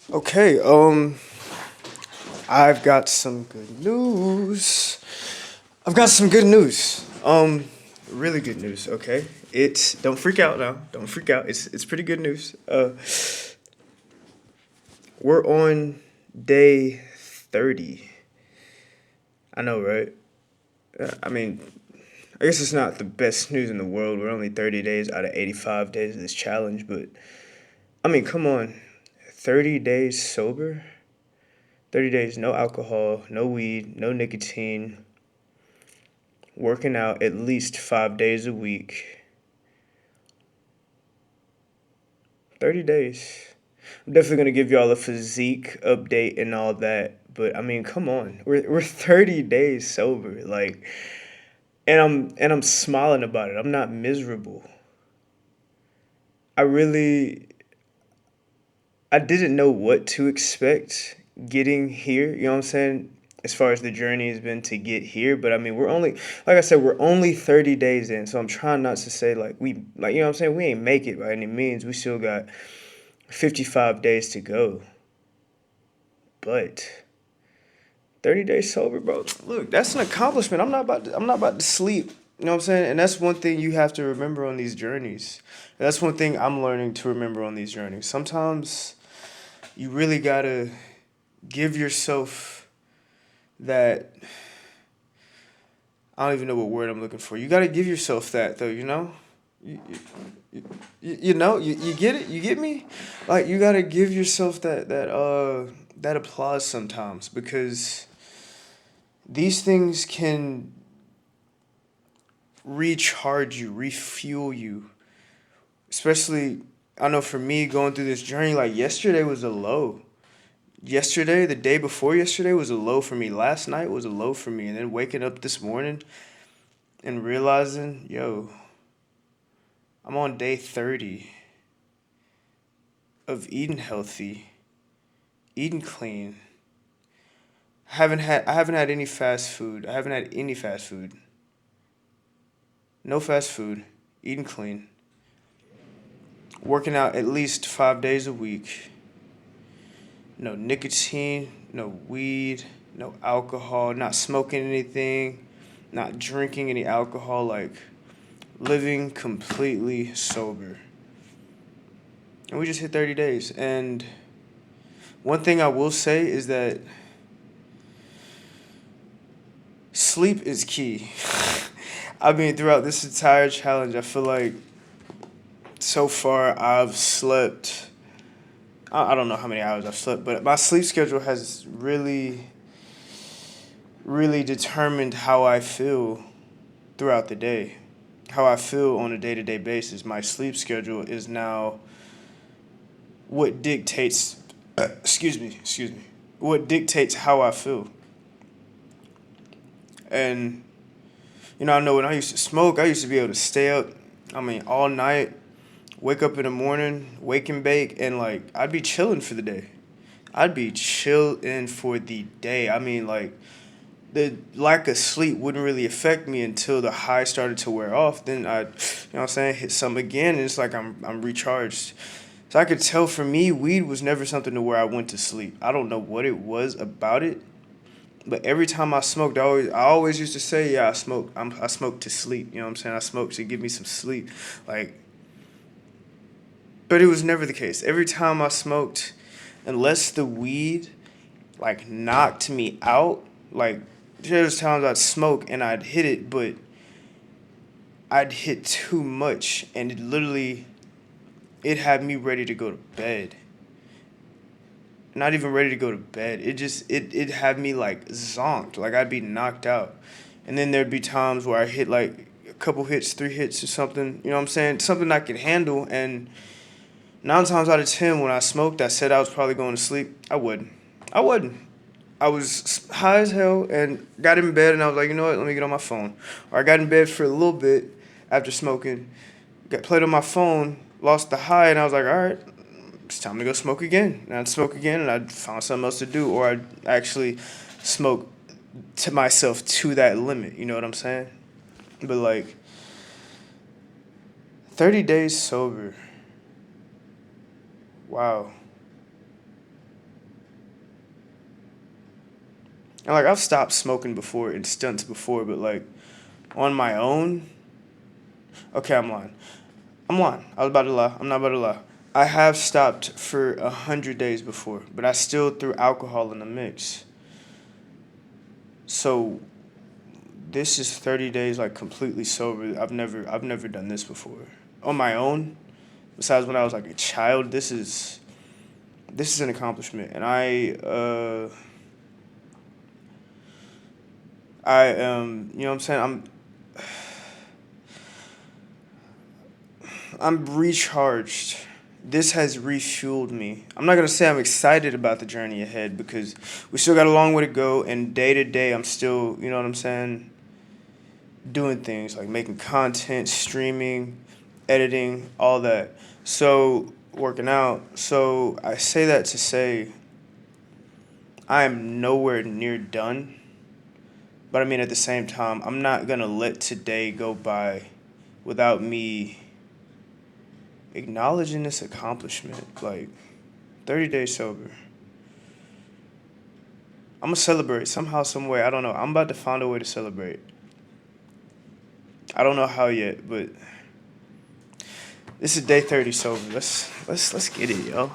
Okay, I've got some good news. I've got some good news. Really good news, okay? It's don't freak out now. Don't freak out. It's pretty good news. We're on day 30. I know, right? I mean, I guess it's not the best news in the world. We're only 30 days out of 85 days of this challenge, but I mean, come on. 30 days sober? 30 days, no alcohol, no weed, no nicotine, working out at least 5 days a week. 30 days. I'm definitely gonna give y'all a physique update and all that. But I mean, come on. We're 30 days sober. Like and I'm smiling about it. I'm not miserable. I really I didn't know what to expect getting here, you know what I'm saying? As far as the journey has been to get here, but I mean, we're only like I said, we're only 30 days in. So I'm trying not to say like you know what I'm saying, we ain't make it by any means. We still got 55 days to go. But 30 days sober, bro. Look, that's an accomplishment. I'm not about to sleep. You know what I'm saying? And that's one thing you have to remember on these journeys. And that's one thing I'm learning to remember on these journeys. Sometimes you really got to give yourself that I don't even know what word I'm looking for. You got to give yourself that though, you know? You get it? You get me? Like you got to give yourself that applause sometimes because these things can recharge you, refuel you. Especially I know for me going through this journey like yesterday was a low. Yesterday, the day before yesterday was a low for me. Last night was a low for me and then waking up this morning and realizing, yo, I'm on day 30 of eating healthy, eating clean. I haven't had any fast food. I haven't had any fast food. No fast food. Eating clean. Working out at least 5 days a week. No nicotine, no weed, no alcohol, not smoking anything, not drinking any alcohol, like living completely sober. And we just hit 30 days. And one thing I will say is that sleep is key. I mean, throughout this entire challenge, I feel like so far I've slept. I don't know how many hours I've slept, but my sleep schedule has really determined how I feel throughout the day, how I feel on a day to day basis. My sleep schedule is now what dictates, excuse me, what dictates how I feel. And, I know when I used to smoke, I used to be able to stay up, I mean, all night, wake up in the morning, wake and bake, and like, I'd be chilling for the day. I'd be chilling for the day. I mean, like, the lack of sleep wouldn't really affect me until the high started to wear off. Then I'd, what I'm saying, hit some again, and it's like I'm recharged. So I could tell for me, weed was never something to where I went to sleep. I don't know what it was about it, but every time I smoked, I always used to say, yeah, I smoke to sleep. You know what I'm saying? I smoke to give me some sleep, like. But it was never the case. Every time I smoked, unless the weed like knocked me out, like there's times I'd smoke and I'd hit it, but I'd hit too much, and it had me ready to go to bed. Not even ready to go to bed. It had me like zonked, like I'd be knocked out. And then there'd be times where I hit like a couple hits, 3 hits or something, you know what I'm saying? Something I could handle, and 9 times out of 10 when I smoked I said I was probably going to sleep. I wouldn't. I wouldn't. I was high as hell and got in bed and I was like, you know what, let me get on my phone. Or I got in bed for a little bit after smoking, got played on my phone, lost the high, and I was like, all right, it's time to go smoke again. And I'd smoke again and I'd find something else to do, or I'd actually smoke to myself to that limit. You know what I'm saying? But like 30 days sober. Wow. And like I've stopped smoking before in stunts before, but like on my own, okay, I'm lying. I'm lying. I was about to lie. I'm not about to lie. I have stopped for 100 days before, but I still threw alcohol in the mix. So this is 30 days like completely sober. I've never done this before on my own. Besides when I was like a child, this is an accomplishment, and I am, you know what I'm saying? I'm recharged. This has refueled me. I'm not gonna say I'm excited about the journey ahead because we still got a long way to go, and day to day I'm still, you know what I'm saying, doing things like making content, streaming, editing, all that. So working out. So I say that to say I am nowhere near done. But I mean, at the same time, I'm not gonna let today go by without me acknowledging this accomplishment. Like 30 days sober. I'm gonna celebrate somehow, some way. I don't know. I'm about to find a way to celebrate. I don't know how yet, but this is day 30 sober. Let's get it, yo.